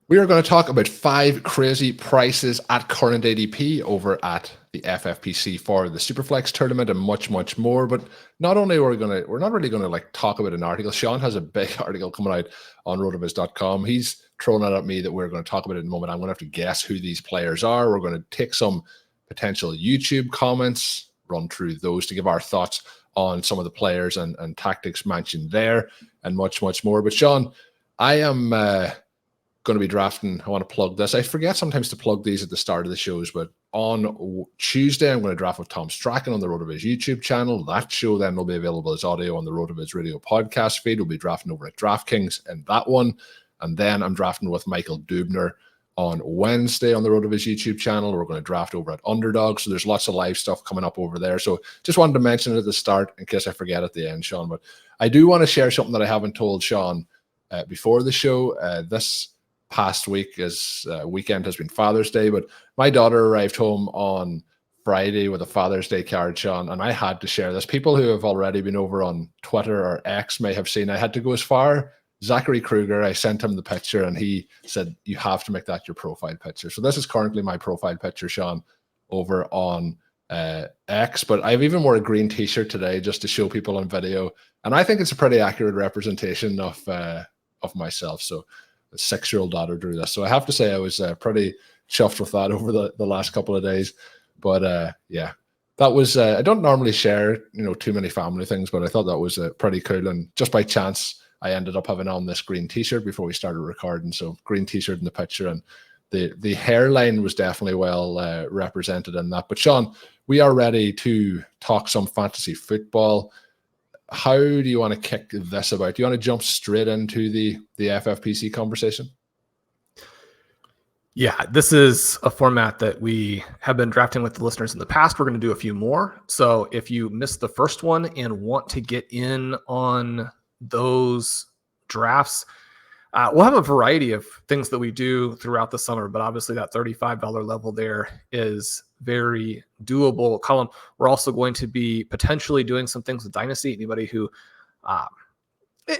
We are going to talk about 5 crazy prices at current ADP over at the FFPC for the Superflex tournament and much, much more. But not only we're not really going to like talk about an article. Shawn has a big article coming out on rotoviz.com. He's throwing it at me that we're going to talk about it in a moment. I'm going to have to guess who these players are. We're going to take some potential YouTube comments, run through those to give our thoughts on some of the players and tactics mentioned there, and much, much more. But Shawn, I am going to be drafting. I want to plug this. I forget sometimes to plug these at the start of the shows, but on Tuesday, I'm going to draft with Tom Strachan on the RotoViz YouTube channel. That show then will be available as audio on the RotoViz Radio podcast feed. We'll be drafting over at DraftKings and that one. And then I'm drafting with Michael Dubner on Wednesday on the RotoViz YouTube channel. We're going to draft over at Underdog. So there's lots of live stuff coming up over there. So just wanted to mention it at the start in case I forget at the end, Shawn. But I do want to share something that I haven't told Shawn before the show. This past week as weekend has been Father's Day, but my daughter arrived home on Friday with a Father's Day card, Shawn, and I had to share this. People who have already been over on Twitter or X may have seen I had to go as far. Zachary Kruger, I sent him the picture and he said, you have to make that your profile picture. So this is currently my profile picture, Shawn, over on X, but I've even wore a green t-shirt today just to show people on video. And I think it's a pretty accurate representation of myself. So a 6-year-old daughter drew this. So I have to say I was pretty chuffed with that over the last couple of days. But yeah, that was, I don't normally share, too many family things, but I thought that was pretty cool. And just by chance, I ended up having on this green t-shirt before we started recording. So green t-shirt in the picture, and the hairline was definitely well represented in that. But Shawn, we are ready to talk some fantasy football. How do you want to kick this about? Do you want to jump straight into the FFPC conversation? Yeah, this is a format that we have been drafting with the listeners in the past. We're going to do a few more. So if you missed the first one and want to get in on those drafts, we'll have a variety of things that we do throughout the summer, but obviously that $35 level there is very doable. Colm, we're also going to be potentially doing some things with Dynasty. Anybody who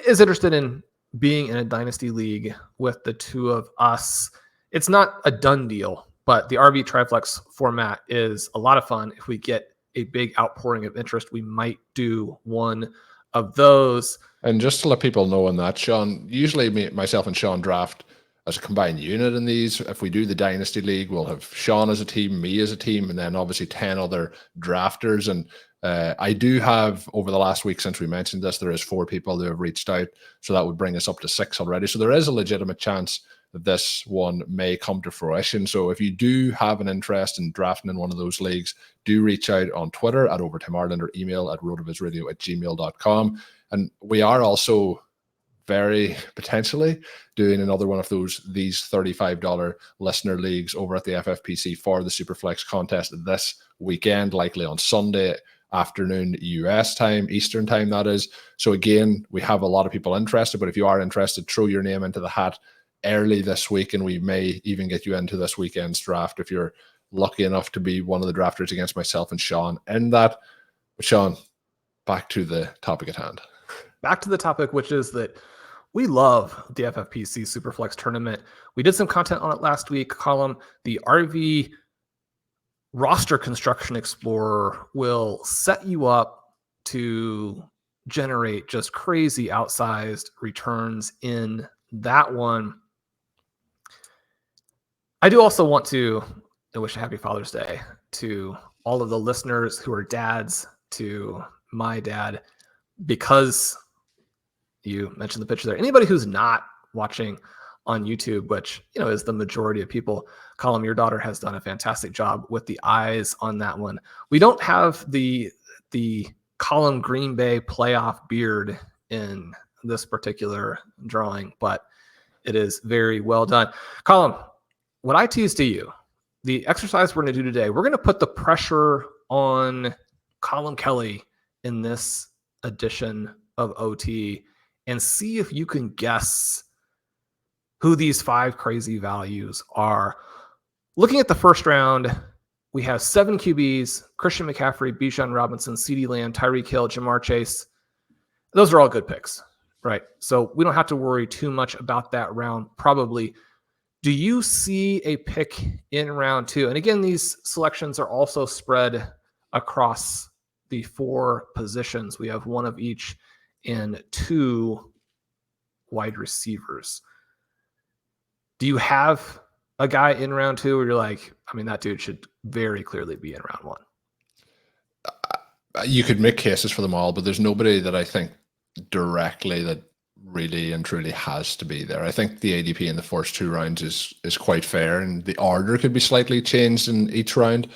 is interested in being in a Dynasty league with the two of us, it's not a done deal, but the RV Triflex format is a lot of fun. If we get a big outpouring of interest, we might do one of those. And just to let people know on that, Shawn, usually myself and Shawn draft as a combined unit in these. If we do the Dynasty League, we'll have Shawn as a team, me as a team, and then obviously 10 other drafters. And I do have, over the last week since we mentioned this, there is 4 people who have reached out. So that would bring us up to 6 already. So there is a legitimate chance that this one may come to fruition. So if you do have an interest in drafting in one of those leagues, do reach out on Twitter at Overtime Ireland or email at rotovizradio@gmail.com. And we are also very potentially doing another one of these $35 listener leagues over at the FFPC for the Superflex contest this weekend, likely on Sunday afternoon US time, Eastern time, that is. So again, we have a lot of people interested, but if you are interested, throw your name into the hat early this week, and we may even get you into this weekend's draft if you're lucky enough to be one of the drafters against myself and Shawn in that. But Shawn, back to the topic at hand. Back to the topic, which is that we love the FFPC Superflex tournament. We did some content on it last week. Colm, the RV Roster Construction Explorer will set you up to generate just crazy outsized returns in that one. I do also want to wish a happy Father's Day to all of the listeners who are dads, to my dad, because you mentioned the picture there. Anybody who's not watching on YouTube, which is the majority of people, Colm, your daughter has done a fantastic job with the eyes on that one. We don't have the Colm Green Bay playoff beard in this particular drawing, but it is very well done. Colm, what I teased to you, the exercise we're going to do today, we're going to put the pressure on Colm Kelly in this edition of OT and see if you can guess who these 5 crazy values are. Looking at the first round, we have 7 QBs: Christian McCaffrey, Bijan Robinson, CeeDee Lamb, Tyreek Hill, Jamar Chase. Those are all good picks, right? So we don't have to worry too much about that round. Probably Do you see a pick in round 2? And again, these selections are also spread across the 4 positions. We have 1 of each in 2 wide receivers. Do you have a guy in round 2 where you're like, I mean, that dude should very clearly be in round 1? You could make cases for them all, but there's nobody that I think directly that really and truly has to be there. I think the ADP in the first 2 rounds is quite fair, and the order could be slightly changed in each round.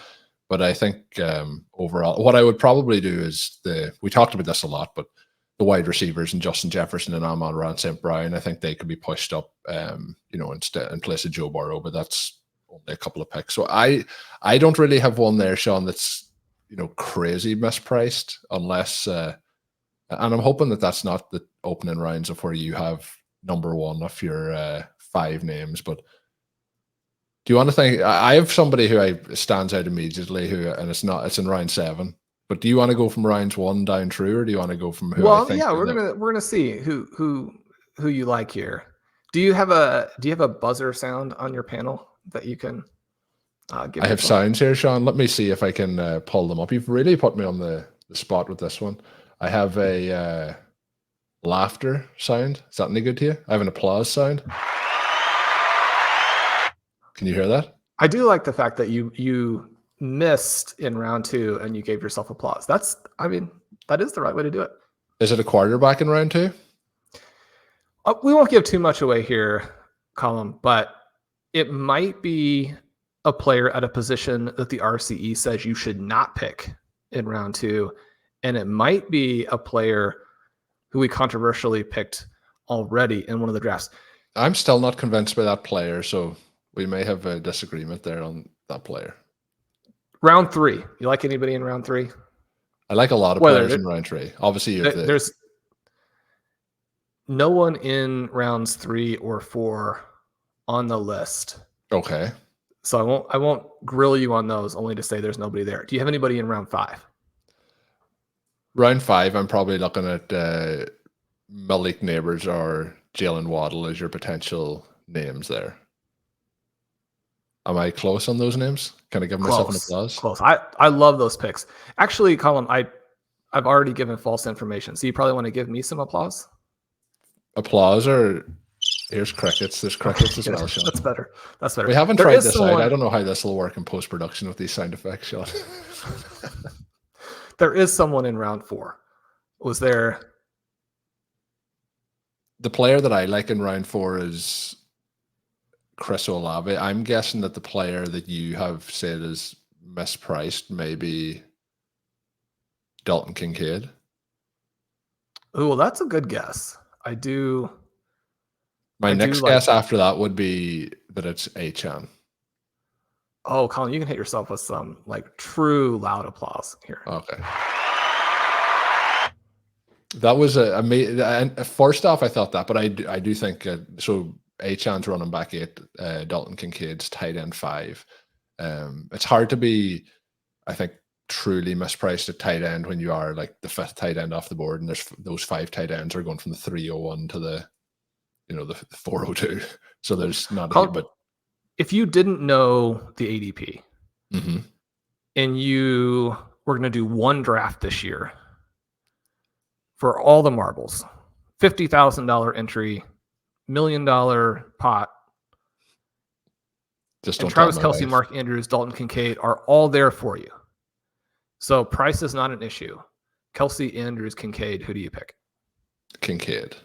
But I think overall, what I would probably do is we talked about this a lot, but the wide receivers and Justin Jefferson and Amon-Ra St. Brown, I think they could be pushed up, instead in place of Joe Burrow. But that's only a couple of picks. So I don't really have one there, Shawn, that's crazy mispriced, unless and I'm hoping that that's not the opening rounds of where you have number 1 of your 5 names. But do you want to think? I have somebody who stands out immediately, and it's in round 7. But do you want to go from rounds 1 down through, or do you want to go from who? Well, we're gonna see who you like here. Do you have a buzzer sound on your panel that you can give? I have sounds here, Shawn. Let me see if I can pull them up. You've really put me on the spot with this one. I have a laughter sound. Is that any good to you? I have an applause sound. Can you hear that? I do like the fact that you missed in round 2 and you gave yourself applause. That is the right way to do it. Is it a quarterback in round 2? We won't give too much away here, Colm, but it might be a player at a position that the RCE says you should not pick in round 2. And it might be a player who we controversially picked already in one of the drafts. I'm still not convinced by that player, so we may have a disagreement there on that player. Round 3. You like anybody in round 3? I like a lot of players in round 3. Obviously, there's no one in rounds 3 or 4 on the list. Okay. So I won't grill you on those, only to say there's nobody there. Do you have anybody in round 5? Round 5, I'm probably looking at Malik, Nabers, or Jaylen, Waddle as your potential names there. Am I close on those names? Can I give myself an applause? Close. I love those picks. Actually, Colm, I've already given false information, so you probably want to give me some applause. Applause, or here's crickets. There's crickets as well, Shawn. That's better. That's better. We haven't tried this out. I don't know how this will work in post-production with these sound effects, Shawn. There is someone in round 4. Was there? The player that I like in round 4 is Chris Olave. I'm guessing that the player that you have said is mispriced may be Dalton Kincaid. Oh, well, that's a good guess. My next guess after that would be that it's Achan. Oh, Colin, you can hit yourself with some true loud applause here. Okay. That was amazing. First off, I thought that, but I do think so. Achan's running back 8, Dalton Kincaid's tight end 5. It's hard to be, I think, truly mispriced at tight end when you are the 5th tight end off the board, and there's those 5 tight ends are going from the 301 to the 402. So there's not a but. If you didn't know the ADP and you were going to do one draft this year for all the marbles, $50,000 entry, $1 million pot, and Travis Kelce, Mark Andrews, Dalton Kincaid are all there for you. So price is not an issue. Kelce, Andrews, Kincaid, who do you pick? Kincaid.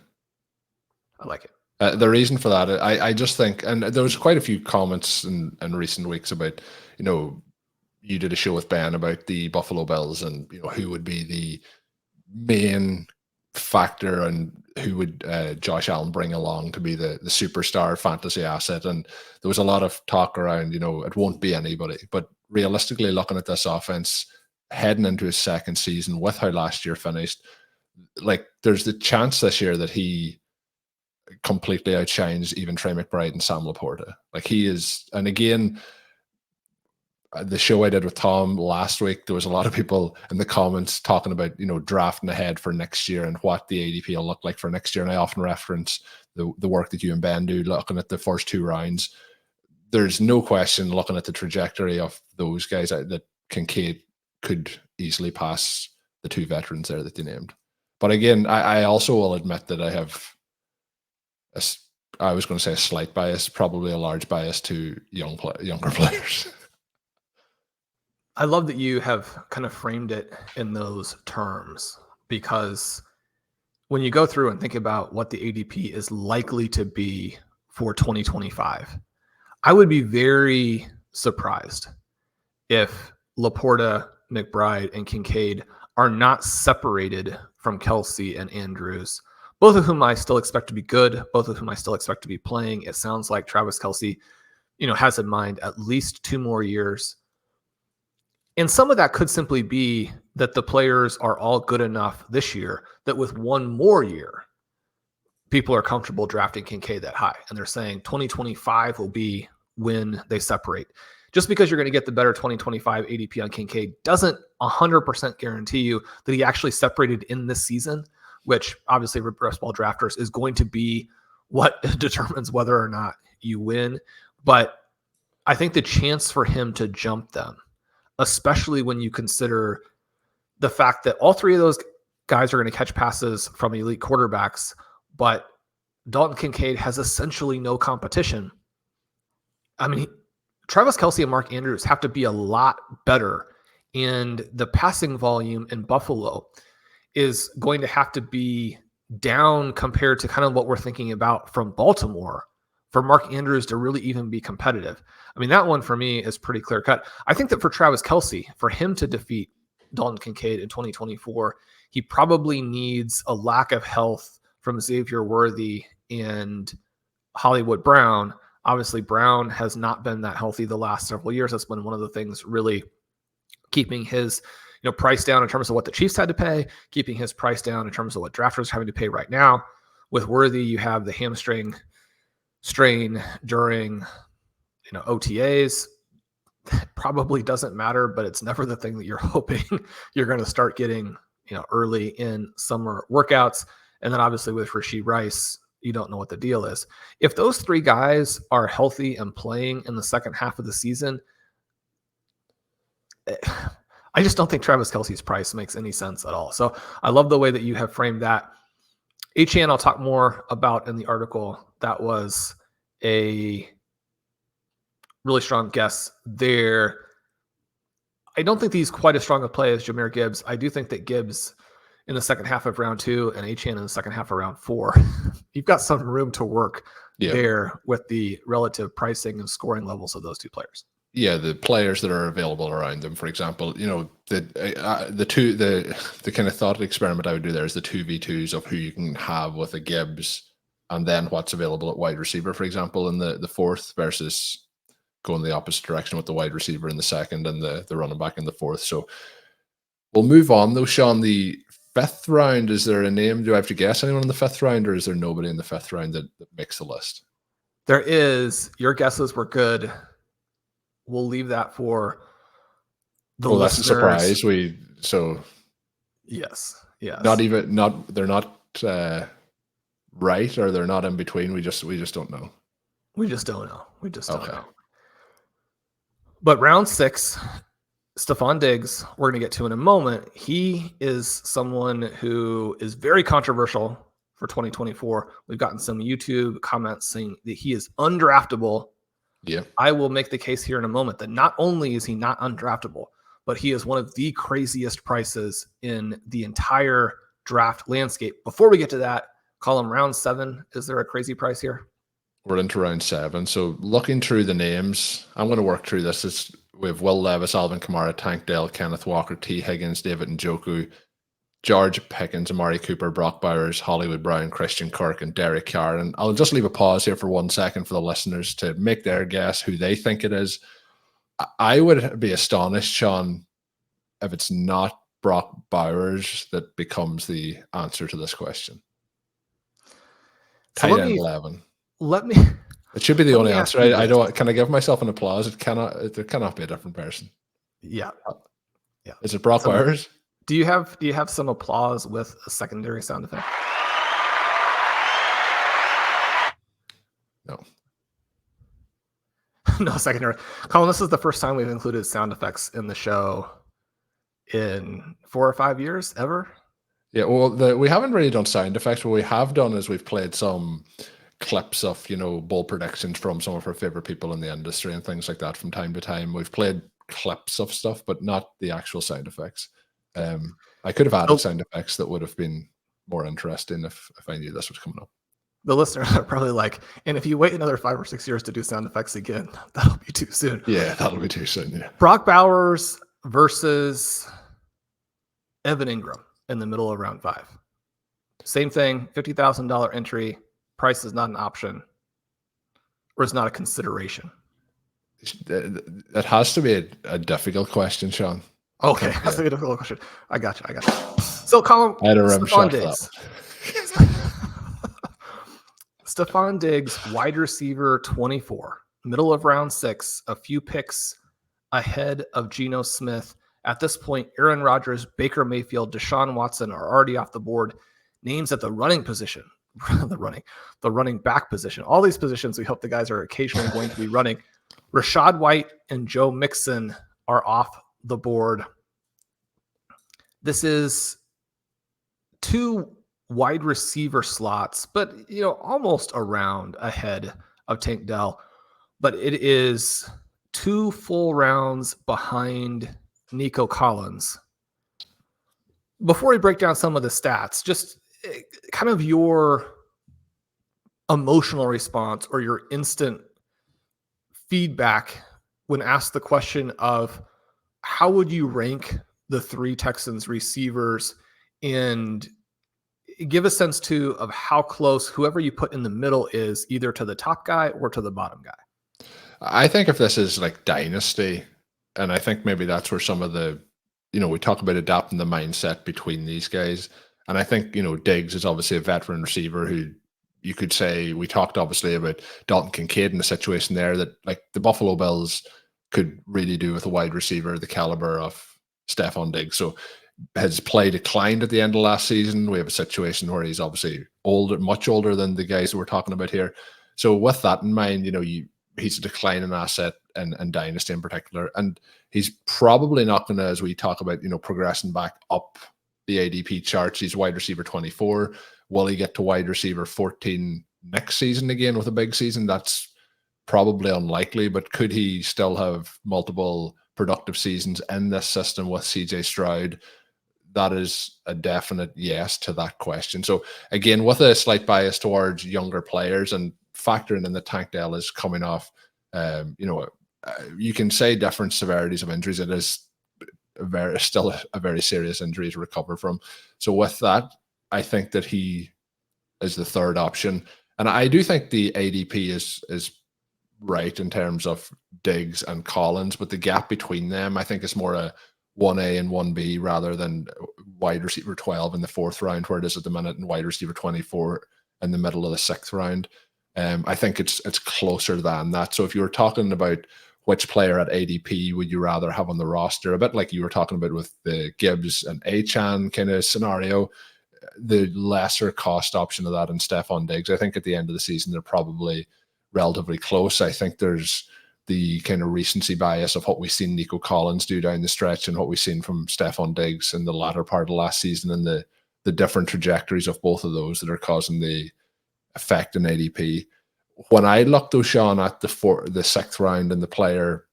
I like it. The reason for that, I just think, and there was quite a few comments in recent weeks about, you did a show with Ben about the Buffalo Bills and, who would be the main factor and who would Josh Allen bring along to be the superstar fantasy asset. And there was a lot of talk around, it won't be anybody. But realistically, looking at this offense, heading into his second season with how last year finished, there's the chance this year that he completely outshines even Trey McBride and Sam Laporta. He is, and again, the show I did with Tom last week, there was a lot of people in the comments talking about, drafting ahead for next year and what the ADP will look like for next year. And I often reference the work that you and Ben do, looking at the first 2 rounds. there's no question looking at the trajectory of those guys that Kincaid could easily pass the two veterans there that they named. But again, I also will admit that I have, I was going to say a slight bias, probably a large bias to younger players. I love that you have kind of framed it in those terms, because when you go through and think about what the ADP is likely to be for 2025, I would be very surprised if Laporta, McBride, and Kincaid are not separated from Kelsey and Andrews, both of whom I still expect to be good, both of whom I still expect to be playing. It sounds like Travis Kelce, has in mind at least 2 more years. And some of that could simply be that the players are all good enough this year that with 1 more year, people are comfortable drafting Kincaid that high. And they're saying 2025 will be when they separate. Just because you're going to get the better 2025 ADP on Kincaid doesn't 100% guarantee you that he actually separated in this season, which obviously for best ball drafters is going to be what determines whether or not you win. But I think the chance for him to jump them, especially when you consider the fact that all 3 of those guys are going to catch passes from elite quarterbacks, but Dalton Kincaid has essentially no competition. I mean, Travis Kelce and Mark Andrews have to be a lot better, and the passing volume in Buffalo is going to have to be down compared to kind of what we're thinking about from Baltimore for Mark Andrews to really even be competitive. I mean, that one for me is pretty clear cut. I think that for Travis Kelce, for him to defeat Dalton Kincaid in 2024, he probably needs a lack of health from Xavier Worthy and Hollywood Brown. Obviously, Brown has not been that healthy the last several years. That's been one of the things really keeping his price down in terms of what the Chiefs had to pay, keeping his price down in terms of what drafters are having to pay right now. With Worthy, you have the hamstring strain during OTAs. That probably doesn't matter, but it's never the thing that you're hoping you're going to start getting early in summer workouts. And then obviously with Rashee Rice, you don't know what the deal is. If those 3 guys are healthy and playing in the second half of the season, I just don't think Travis Kelce's price makes any sense at all. So I love the way that you have framed that. HN I'll talk more about in the article. That was a really strong guess there. I don't think he's quite as strong a play as Jahmyr Gibbs. I do think that Gibbs in the second half of round 2 and HN in the second half of round 4, you've got some room to work there with the relative pricing and scoring levels of those 2 players. Yeah, the players that are available around them. For example, the kind of thought experiment I would do there is the 2v2s of who you can have with a Gibbs, and then what's available at wide receiver, for example, in the 4th versus going the opposite direction with the wide receiver in the 2nd and the running back in the 4th. So we'll move on though, Shawn. The 5th round, is there a name? Do I have to guess anyone in the 5th round, or is there nobody in the 5th round that makes the list? There is. Your guesses were good. We'll leave that for the listeners. That's a surprise. Yes. They're not right, or they're not in between. We just don't know. We just don't know. But round 6, Stefon Diggs, we're going to get to in a moment. He is someone who is very controversial for 2024. We've gotten some YouTube comments saying that he is undraftable. Yeah. I will make the case here in a moment that not only is he not undraftable, but he is one of the craziest prices in the entire draft landscape. Before we get to that, Colm, round 7, is there a crazy price here? We're into round 7. So looking through the names, I'm going to work through this. We have Will Levis, Alvin Kamara, Tank Dell, Kenneth Walker, T. Higgins, David Njoku, George Pickens, Amari Cooper, Brock Bowers, Hollywood Brown, Christian Kirk, and Derek Carr. And I'll just leave a pause here for 1 second for the listeners to make their guess who they think it is. I would be astonished, Shawn, if it's not Brock Bowers that becomes the answer to this question. So Tight end 11. It should be the only answer. I don't. Can I give myself an applause? There cannot be a different person. Yeah. Is it Brock Bowers? Do you have some applause with a secondary sound effect? No secondary. Colin, this is the first time we've included sound effects in the show in 4 or 5 years ever. Yeah, well, we haven't really done sound effects. What we have done is we've played some clips of, bowl predictions from some of our favorite people in the industry and things like that from time to time. We've played clips of stuff, but not the actual sound effects. I could have added sound effects that would have been more interesting if I knew this was coming up. The listeners are probably like, and if you wait another 5 or 6 years to do sound effects again, that'll be too soon. Yeah, that'll be too soon. Yeah. Brock Bowers versus Evan Ingram in the middle of round 5. Same thing, $50,000 entry. Price is not an option, or it's not a consideration. It has to be a difficult question, Shawn. Okay, that's a difficult question. I got you. So, Colm, I had a rim shot for that. Stefon Diggs, wide receiver 24, middle of round 6, a few picks ahead of Geno Smith. At this point, Aaron Rodgers, Baker Mayfield, Deshaun Watson are already off the board. Names at the running position, the running back position. All these positions, we hope the guys are occasionally going to be running. Rachaad White and Joe Mixon are off the board. This is 2 wide receiver slots, but almost around ahead of Tank Dell. But it is 2 full rounds behind Nico Collins. Before we break down some of the stats, just kind of your emotional response or your instant feedback when asked the question of how would you rank the 3 Texans receivers, and give a sense too of how close whoever you put in the middle is either to the top guy or to the bottom guy. I think if this is like dynasty, and I think maybe that's where some of the, we talk about adapting the mindset between these guys. And I think, Diggs is obviously a veteran receiver who you could say, we talked obviously about Dalton Kincaid in the situation there that like the Buffalo Bills could really do with a wide receiver the caliber of Stefon Diggs. So his play declined at the end of last season. We have a situation where he's obviously older, much older than the guys that we're talking about here. So with that in mind, he's a declining asset and dynasty in particular. And he's probably not going to, as we talk about, progressing back up the ADP charts. He's wide receiver 24. Will he get to wide receiver 14 next season again with a big season? That's probably unlikely, but could he still have multiple productive seasons in this system with CJ Stroud? That is a definite yes to that question. So again, with a slight bias towards younger players and factoring in the Tank Dell is coming off, you can say different severities of injuries. It is still a very serious injury to recover from. So with that, I think that he is the third option. And I do think the ADP is right in terms of Diggs and Collins, but the gap between them, I think, is more a 1A and 1B rather than wide receiver 12 in the 4th round, where it is at the minute, and wide receiver 24 in the middle of the 6th round. I think it's closer than that. So if you were talking about which player at ADP would you rather have on the roster, a bit like you were talking about with the Gibbs and Achane kind of scenario, the lesser cost option of that and Stefon Diggs, I think at the end of the season, they're probably relatively close. I think there's the kind of recency bias of what we've seen Nico Collins do down the stretch and what we've seen from Stefon Diggs in the latter part of last season, and the different trajectories of both of those that are causing the effect in ADP. When I looked, though, Shawn, at the 6th round and the player,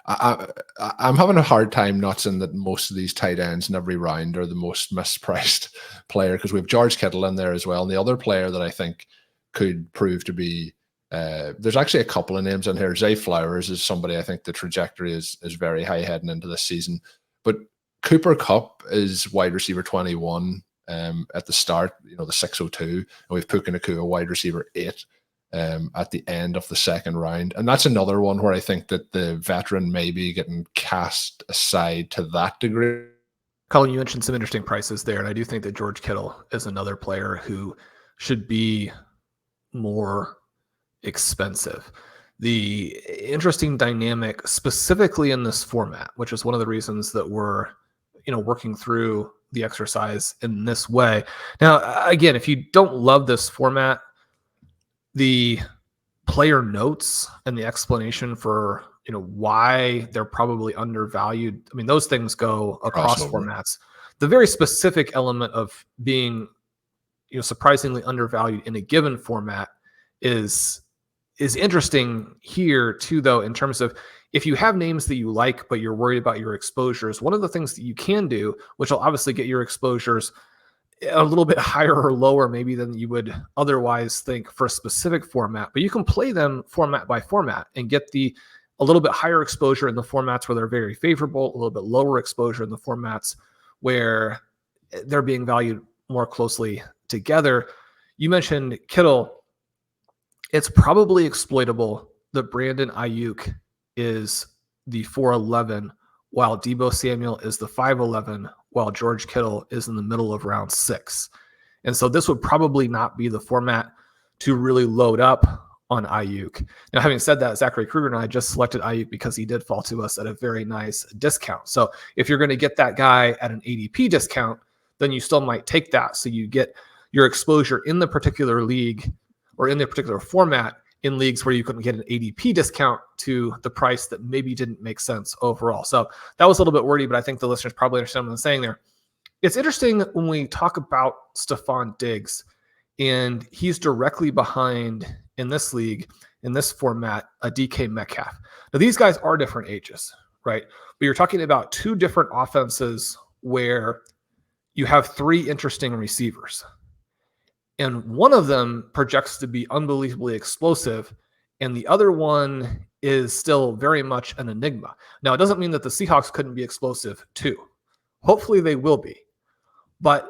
I'm having a hard time not saying that most of these tight ends in every round are the most mispriced player, because we have George Kittle in there as well. And the other player that I think could prove to be, there's actually a couple of names in here. Zay Flowers is somebody I think the trajectory is very high heading into this season. But Cooper Kupp is wide receiver 21 at the start, the 602. And we have Puka Nacua, wide receiver 8. At the end of the 2nd round. And that's another one where I think that the veteran may be getting cast aside to that degree. Colin, you mentioned some interesting prices there, and I do think that George Kittle is another player who should be more expensive. The interesting dynamic specifically in this format, which is one of the reasons that we're working through the exercise in this way. Now, again, if you don't love this format, the player notes and the explanation for, why they're probably undervalued. I mean, those things go across formats. The very specific element of being, surprisingly undervalued in a given format is interesting here too, though, in terms of if you have names that you like, but you're worried about your exposures, one of the things that you can do, which will obviously get your exposures a little bit higher or lower maybe than you would otherwise think for a specific format, but you can play them format by format and get a little bit higher exposure in the formats where they're very favorable, a little bit lower exposure in the formats where they're being valued more closely together. You mentioned Kittle. It's probably exploitable that Brandon Ayuk is the 411 while Deebo Samuel is the 511 while George Kittle is in the middle of round 6. And so this would probably not be the format to really load up on Ayuk. Now, having said that, Zachary Kruger and I just selected Ayuk because he did fall to us at a very nice discount. So if you're going to get that guy at an ADP discount, then you still might take that. So you get your exposure in the particular league or in the particular format in leagues where you couldn't get an ADP discount to the price that maybe didn't make sense overall. So that was a little bit wordy, but I think the listeners probably understand what I'm saying there. It's interesting when we talk about Stefon Diggs, and he's directly behind in this league, in this format, a DK Metcalf. Now, these guys are different ages, right? But you're talking about two different offenses where you have three interesting receivers. And one of them projects to be unbelievably explosive, and the other one is still very much an enigma. Now, it doesn't mean that the Seahawks couldn't be explosive too. Hopefully they will be. But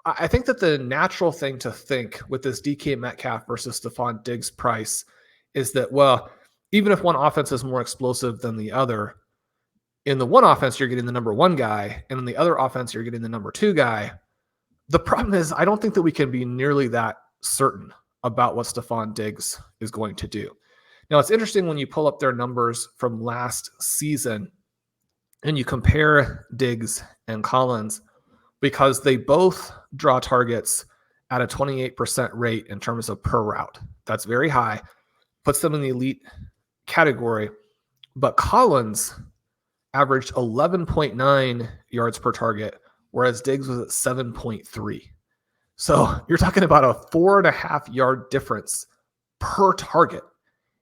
I think that the natural thing to think with this DK Metcalf versus Stefon Diggs price is that, well, even if one offense is more explosive than the other, in the one offense, you're getting the number one guy, and in the other offense, you're getting the number two guy. The problem is I don't think that we can be nearly that certain about what Stefon Diggs is going to do. Now, it's interesting when you pull up their numbers from last season and you compare Diggs and Collins, because they both draw targets at a 28% rate in terms of per route. That's very high, puts them in the elite category. But Collins averaged 11.9 yards per target, whereas Diggs was at 7.3. So you're talking about a 4.5 yard difference per target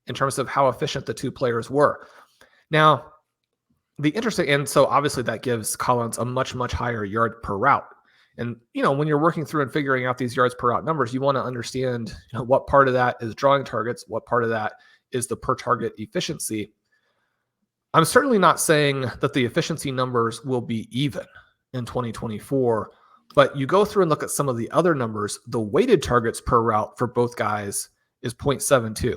in terms of how efficient the two players were. Now, and so obviously that gives Collins a much, much higher yard per route. And, when you're working through and figuring out these yards per route numbers, you want to understand what part of that is drawing targets, what part of that is the per target efficiency. I'm certainly not saying that the efficiency numbers will be even in 2024, but you go through and look at some of the other numbers. The weighted targets per route for both guys is 0.72.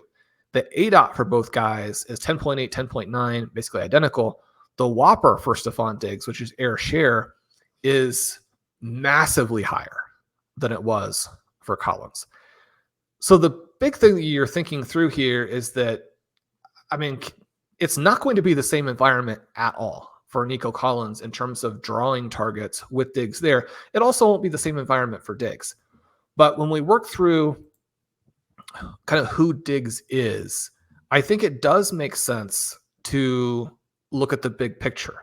The ADOT for both guys is 10.8, 10.9, basically identical. The Whopper for Stefon Diggs, which is air share, is massively higher than it was for Collins. So the big thing that you're thinking through here is that, it's not going to be the same environment at all for Nico Collins in terms of drawing targets with Diggs there. It also won't be the same environment for Diggs. But when we work through kind of who Diggs is, I think it does make sense to look at the big picture.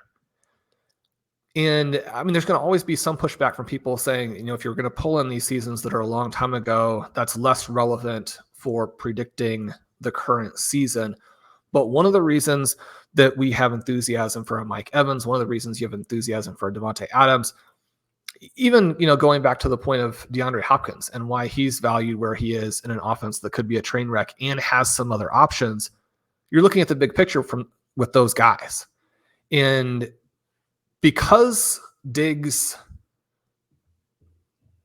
And there's going to always be some pushback from people saying, if you're going to pull in these seasons that are a long time ago, that's less relevant for predicting the current season. But one of the reasons that we have enthusiasm for a Mike Evans, one of the reasons you have enthusiasm for a Devontae Adams, even, going back to the point of DeAndre Hopkins and why he's valued where he is in an offense that could be a train wreck and has some other options, you're looking at the big picture with those guys. And because Diggs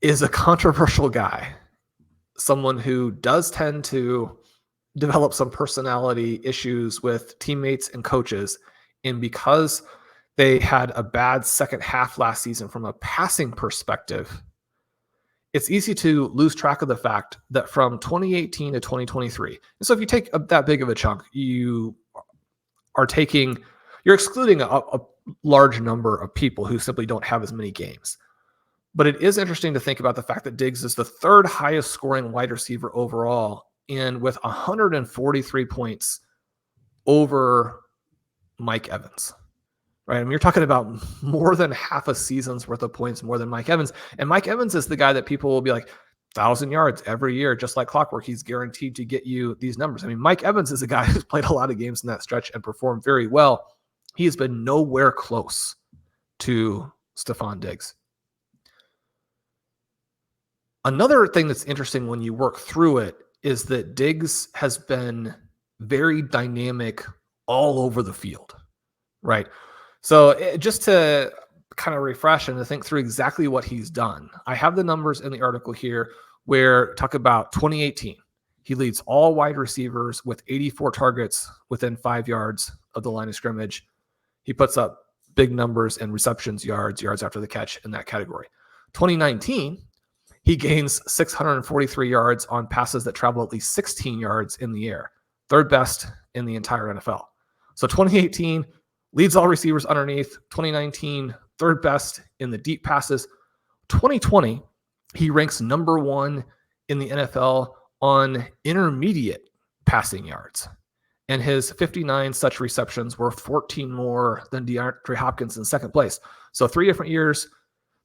is a controversial guy, someone who does tend to develop some personality issues with teammates and coaches, and because they had a bad second half last season from a passing perspective, it's easy to lose track of the fact that from 2018 to 2023, and so if you take that big of a chunk, you're excluding a large number of people who simply don't have as many games. But it is interesting to think about the fact that Diggs is the third highest scoring wide receiver overall in with 143 points over Mike Evans. Right? I mean, you're talking about more than half a season's worth of points more than Mike Evans. And Mike Evans is the guy that people will be like, 1,000 yards every year, just like clockwork. He's guaranteed to get you these numbers. I mean, Mike Evans is a guy who's played a lot of games in that stretch and performed very well. He has been nowhere close to Stefon Diggs. Another thing that's interesting when you work through it is that Diggs has been very dynamic all over the field, right? So just to kind of refresh and to think through exactly what he's done, I have the numbers in the article here where talk about 2018. He leads all wide receivers with 84 targets within 5 yards of the line of scrimmage. He puts up big numbers in receptions, yards after the catch in that category. 2019, he gains 643 yards on passes that travel at least 16 yards in the air, third best in the entire NFL. So 2018 leads all receivers underneath. 2019, third best in the deep passes. 2020, he ranks number 1 in the NFL on intermediate passing yards. And his 59 such receptions were 14 more than DeAndre Hopkins in second place. So 3 different years,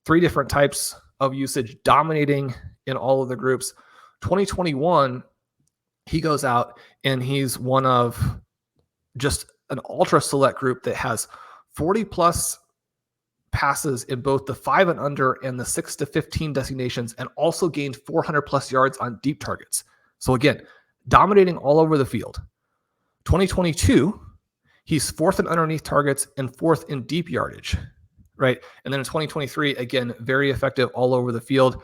3 different types of usage, dominating in all of the groups. 2021, he goes out and he's one of just an ultra select group that has 40 plus passes in both the 5 and under and the 6 to 15 designations, and also gained 400 plus yards on deep targets. So again, dominating all over the field. 2022, he's 4th in underneath targets and 4th in deep yardage, right? And then in 2023, again, very effective all over the field.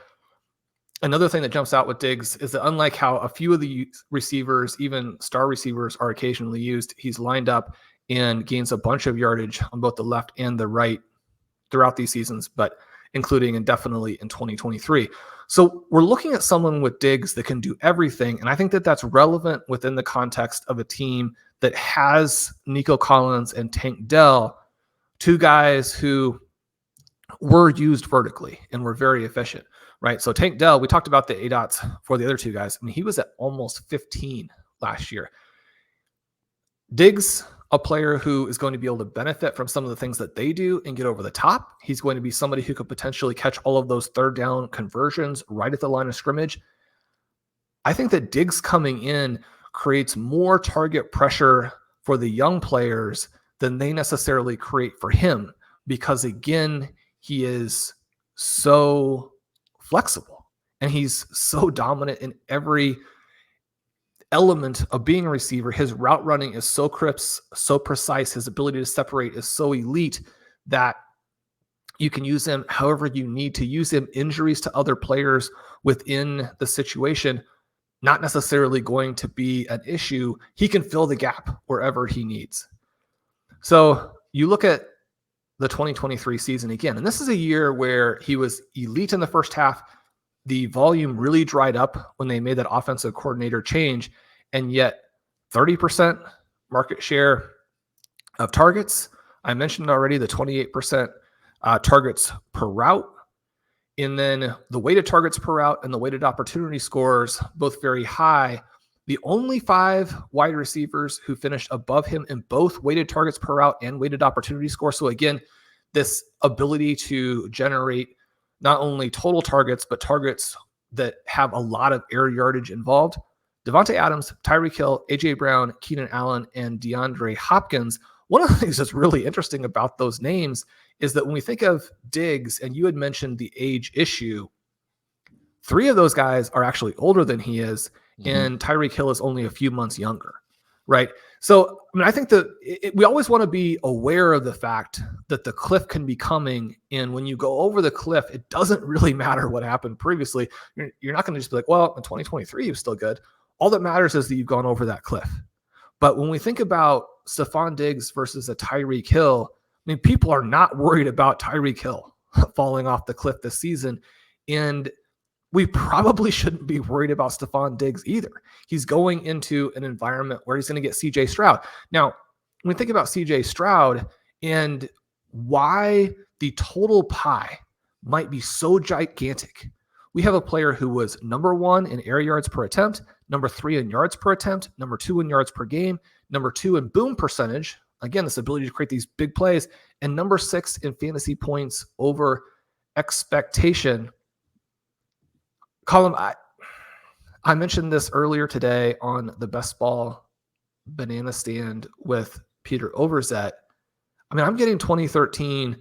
Another thing that jumps out with Diggs is that unlike how a few of the receivers, even star receivers, are occasionally used, he's lined up and gains a bunch of yardage on both the left and the right throughout these seasons, but including and definitely in 2023. So we're looking at someone with Diggs that can do everything. And I think that that's relevant within the context of a team that has Nico Collins and Tank Dell, 2 guys who were used vertically and were very efficient, right? So Tank Dell, we talked about the ADOTs for the other 2 guys. I mean, he was at almost 15 last year. Diggs, a player who is going to be able to benefit from some of the things that they do and get over the top. He's going to be somebody who could potentially catch all of those third down conversions right at the line of scrimmage. I think that Diggs coming in creates more target pressure for the young players than they necessarily create for him, because again, he is so flexible and he's so dominant in every element of being a receiver. His route running is so crisp, so precise. His ability to separate is so elite that you can use him however you need to use him. Injuries to other players within the situation, not necessarily going to be an issue. He can fill the gap wherever he needs. So you look at the 2023 season again, and this is a year where he was elite in the first half. The volume really dried up when they made that offensive coordinator change, and yet 30% market share of targets. I mentioned already the 28% targets per route, and then the weighted targets per route and the weighted opportunity scores, both very high. The only 5 wide receivers who finished above him in both weighted targets per route and weighted opportunity score. So again, this ability to generate not only total targets, but targets that have a lot of air yardage involved. Devontae Adams, Tyreek Hill, A.J. Brown, Keenan Allen, and DeAndre Hopkins. One of the things that's really interesting about those names is that when we think of Diggs, and you had mentioned the age issue, 3 of those guys are actually older than he is, and Tyreek Hill is only a few months younger, right? So, I mean, I think that we always want to be aware of the fact that the cliff can be coming, and when you go over the cliff, it doesn't really matter what happened previously. You're not going to just be like, well, in 2023, he was still good. All that matters is that you've gone over that cliff. But when we think about Stefon Diggs versus a Tyreek Hill, I mean, people are not worried about Tyreek Hill falling off the cliff this season, and we probably shouldn't be worried about Stefon Diggs either. He's going into an environment where he's going to get CJ Stroud. Now, when we think about CJ Stroud and why the total pie might be so gigantic We have a player who was number 1 in air yards per attempt, number 3 in yards per attempt, number 2 in yards per game, number 2 in boom percentage. Again, this ability to create these big plays, and number 6 in fantasy points over expectation. Colm, I mentioned this earlier today on the Best Ball Banana Stand with Peter Overzet. I mean, I'm getting 2013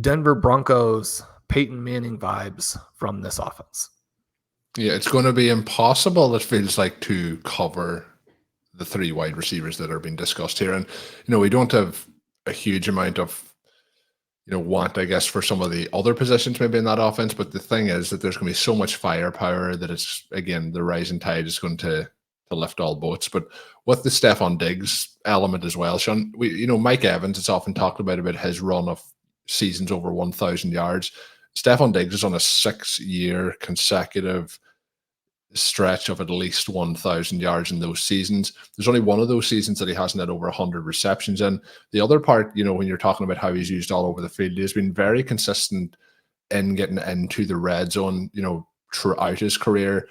Denver Broncos Peyton Manning vibes from this offense. Yeah, it's going to be impossible, it feels like, to cover the 3 wide receivers that are being discussed here. And, we don't have a huge amount of, want, I guess, for some of the other positions maybe in that offense. But the thing is that there's going to be so much firepower that it's, again, the rising tide is going to lift all boats. But with the Stefon Diggs element as well, Shawn, Mike Evans, it's often talked about his run of seasons over 1,000 yards. Stefon Diggs is on a 6-year consecutive stretch of at least 1,000 yards in those seasons. There's only one of those seasons that he hasn't had over 100 receptions in. The other part, when you're talking about how he's used all over the field, he's been very consistent in getting into the red zone, throughout his career.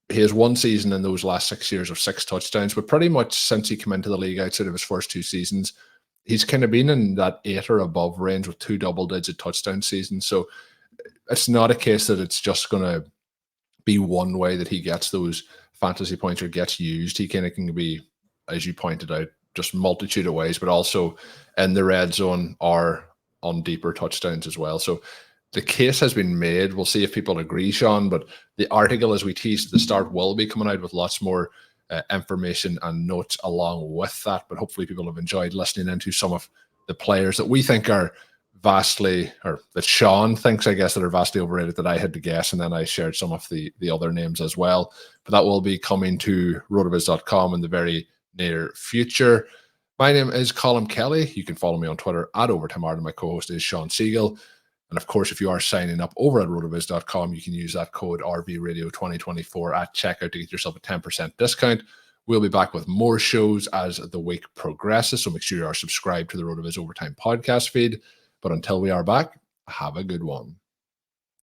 He has one season in those last 6 years of 6 touchdowns, but pretty much since he came into the league outside of his first 2 seasons, he's kind of been in that 8 or above range with 2 double-digit touchdown seasons. So it's not a case that it's just going to be one way that he gets those fantasy points or gets used. He kind of can be, as you pointed out, just multitude of ways, but also in the red zone or on deeper touchdowns as well. So the case has been made. We'll see if people agree, Shawn, but the article, as we teased at the start, will be coming out with lots more information and notes along with that. But hopefully people have enjoyed listening into some of the players that we think are vastly, or that Shawn thinks, I guess, that are vastly overrated that I had to guess, and then I shared some of the other names as well. But that will be coming to rotoviz.com in the very near future. My name is Colm Kelly. You can follow me on Twitter at Overtime Ireland. My co-host is Shawn Siegele. And of course, if you are signing up over at rotoviz.com, you can use that code RVRadio2024 at checkout to get yourself a 10% discount. We'll be back with more shows as the week progresses, so make sure you are subscribed to the RotoViz Overtime podcast feed. But until we are back, have a good one.